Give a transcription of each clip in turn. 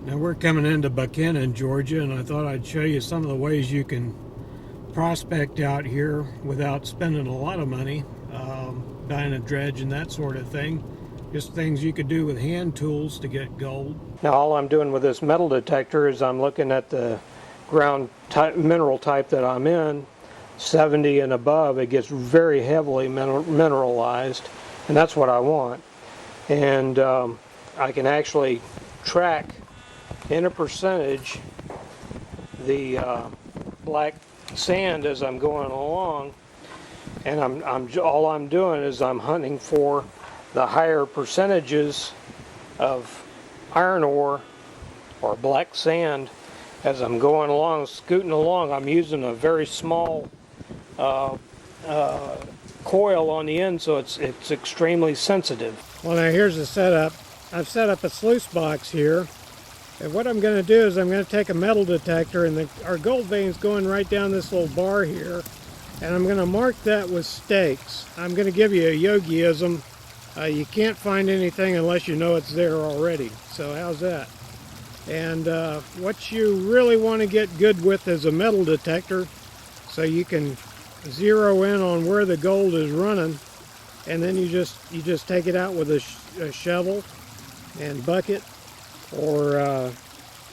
Now we're coming into Buchanan, Georgia, and I thought I'd show you some of the ways you can prospect out here without spending a lot of money, buying a dredge and that sort of thing. Just things you could do with hand tools to get gold. Now all I'm doing with this metal detector is I'm looking at the ground type, mineral type that I'm in. 70 and above, it gets very heavily mineralized, and that's what I want. And I can actually track in a percentage the black sand as I'm going along, and all I'm doing is I'm hunting for the higher percentages of iron ore or black sand as I'm going along, scooting along. I'm using a very small coil on the end, so it's extremely sensitive. Well, now here's the setup. I've set up a sluice box here, and what I'm going to do is I'm going to take a metal detector, and our gold vein's going right down this little bar here, and I'm going to mark that with stakes. I'm going to give you a yogiism. You can't find anything unless you know it's there already, so how's that? And what you really want to get good with is a metal detector, so you can zero in on where the gold is running, and then you just take it out with a shovel and bucket, or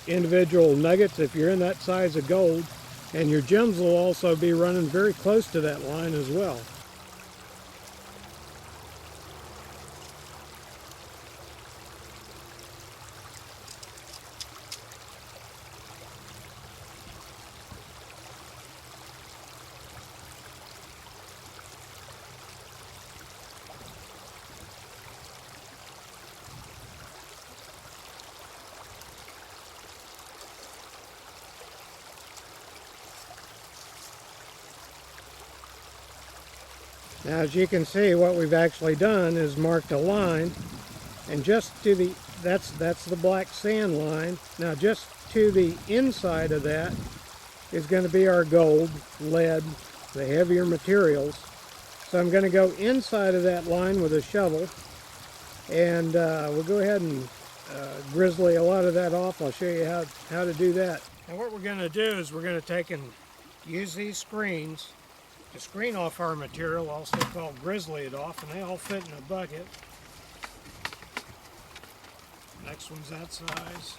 individual nuggets if you're in that size of gold, and your gems will also be running very close to that line as well. Now, as you can see, what we've actually done is marked a line, and just to the, that's the black sand line. Now, just to the inside of that is going to be our gold, lead, the heavier materials. So I'm going to go inside of that line with a shovel, and we'll go ahead and grizzly a lot of that off. I'll show you how to do that. And what we're going to do is we're going to take and use these screens to screen off our material, also called grizzly it off, and they all fit in a bucket. Next one's that size,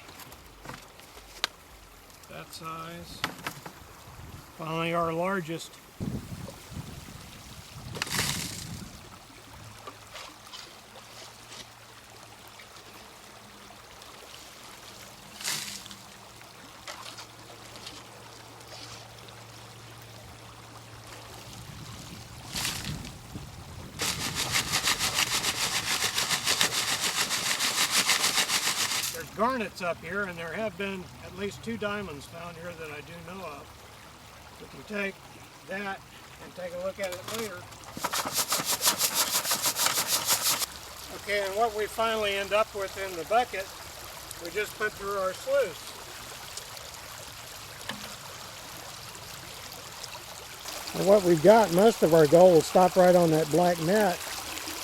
that size. Finally, our largest. Garnets up here, and there have been at least 2 diamonds found here that I do know of. We can take that and take a look at it later. Okay, and what we finally end up with in the bucket, we just put through our sluice. And what we've got, most of our gold will stop right on that black mat.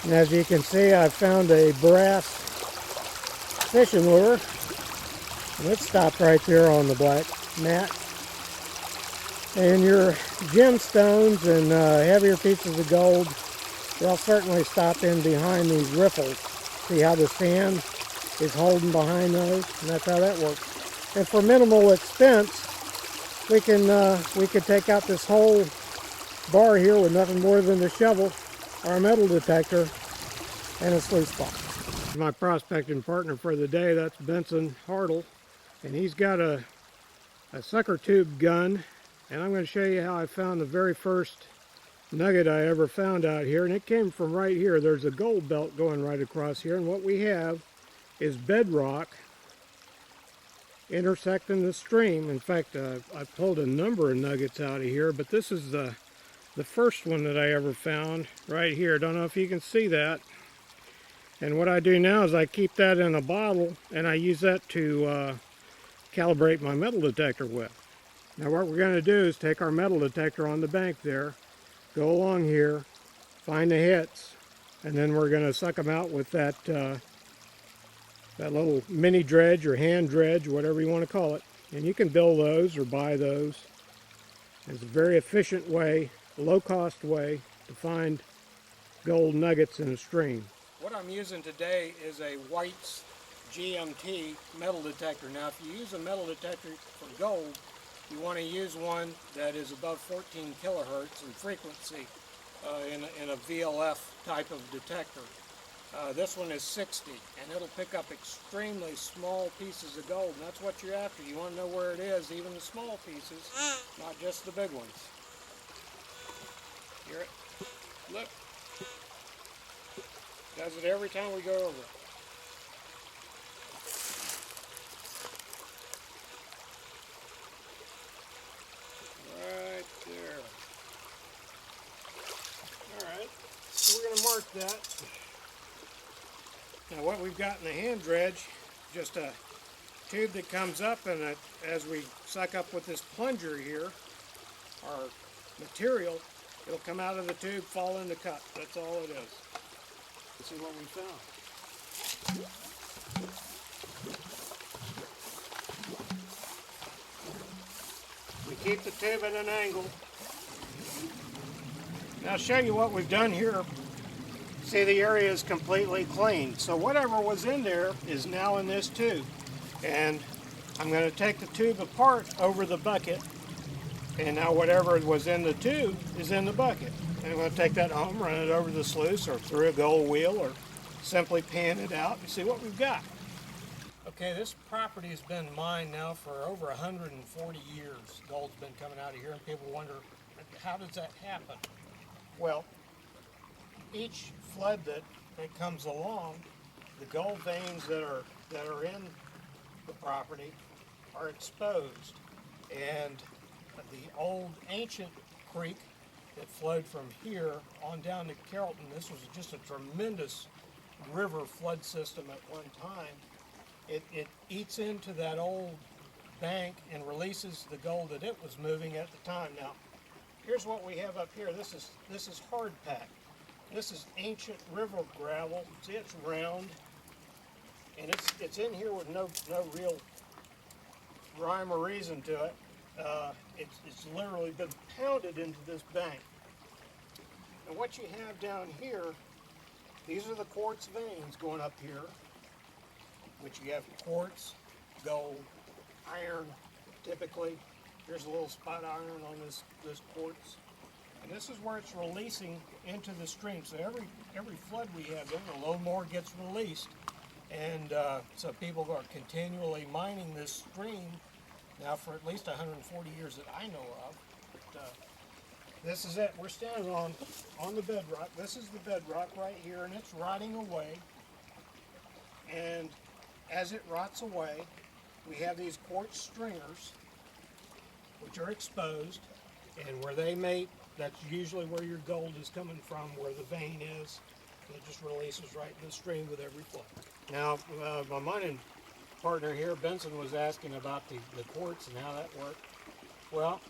And as you can see, I've found a brass fishing lure, and it stopped right there on the black mat. And your gemstones and heavier pieces of gold, they'll certainly stop in behind these riffles. See how the sand is holding behind those, and that's how that works. And for minimal expense, we could take out this whole bar here with nothing more than a shovel, our metal detector, and a sluice box. My prospecting partner for the day, that's Benson Hartle, and he's got a sucker tube gun, and I'm going to show you how I found the very first nugget I ever found out here, and it came from right here. There's a gold belt going right across here, and what we have is bedrock intersecting the stream. In fact, I pulled a number of nuggets out of here, but this is the first one that I ever found right here. Don't know if you can see that. And what I do now is I keep that in a bottle, and I use that to calibrate my metal detector with. Now what we're going to do is take our metal detector on the bank there, go along here, find the hits, and then we're going to suck them out with that that little mini dredge or hand dredge, whatever you want to call it. And you can build those or buy those. It's a very efficient way, low-cost way to find gold nuggets in a stream. What I'm using today is a White's GMT metal detector. Now, if you use a metal detector for gold, you want to use one that is above 14 kilohertz in frequency in a VLF type of detector. This one is 60, and it'll pick up extremely small pieces of gold, and that's what you're after. You want to know where it is, even the small pieces, not just the big ones. Hear it? Look. Does it every time we go over it. Right there. Alright, so we're going to mark that. Now what we've got in the hand dredge, just a tube that comes up, and as we suck up with this plunger here, our material, it'll come out of the tube, fall in the cup. That's all it is. Let's see what we found. We keep the tube at an angle. Now I'll show you what we've done here. See, the area is completely clean. So whatever was in there is now in this tube. And I'm going to take the tube apart over the bucket. And now whatever was in the tube is in the bucket. And I'm going to take that home, run it over the sluice or through a gold wheel, or simply pan it out and see what we've got. Okay, this property has been mined now for over 140 years. Gold's been coming out of here, and people wonder, how does that happen? Well, each flood that comes along, the gold veins that are in the property are exposed. And the old ancient creek that flowed from here on down to Carrollton, this was just a tremendous river flood system at one time. It eats into that old bank and releases the gold that it was moving at the time. Now, here's what we have up here. This is hard pack. This is ancient river gravel. See, it's round, and it's in here with no real rhyme or reason to it. It's literally been pounded into this bank. And what you have down here, these are the quartz veins going up here, which you have quartz, gold, iron, typically. Here's a little spot iron on this quartz. And this is where it's releasing into the stream. So every flood we have in, a little more gets released. And so people are continually mining this stream now for at least 140 years that I know of. But, this is it. We're standing on the bedrock. This is the bedrock right here, and it's rotting away. And as it rots away, we have these quartz stringers, which are exposed, and where they mate, that's usually where your gold is coming from, where the vein is. And it just releases right in the stream with every flood. Now, my mining partner here, Benson, was asking about the quartz and how that worked. Well,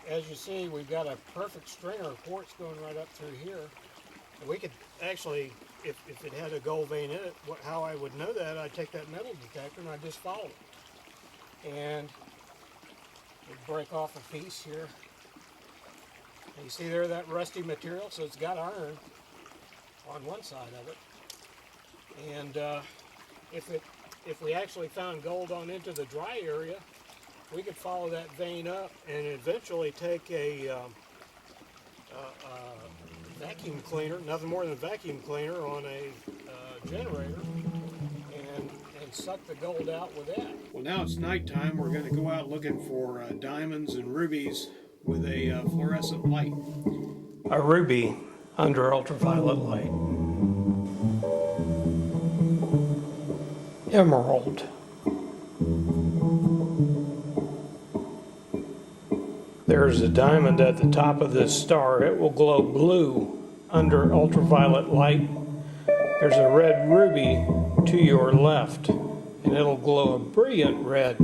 as you see, we've got a perfect stringer of quartz going right up through here. And we could actually, if it had a gold vein in it, how I would know that, I'd take that metal detector and I'd just follow it. And it'd break off a piece here. And you see there that rusty material, so it's got iron on one side of it. And if we actually found gold on into the dry area, we could follow that vein up and eventually take a vacuum cleaner, nothing more than a vacuum cleaner on a generator, and suck the gold out with that. Well, now it's nighttime. We're going to go out looking for diamonds and rubies with a fluorescent light. A ruby under ultraviolet light. Emerald. There's a diamond at the top of this star. It will glow blue under ultraviolet light. There's a red ruby to your left, and it'll glow a brilliant red.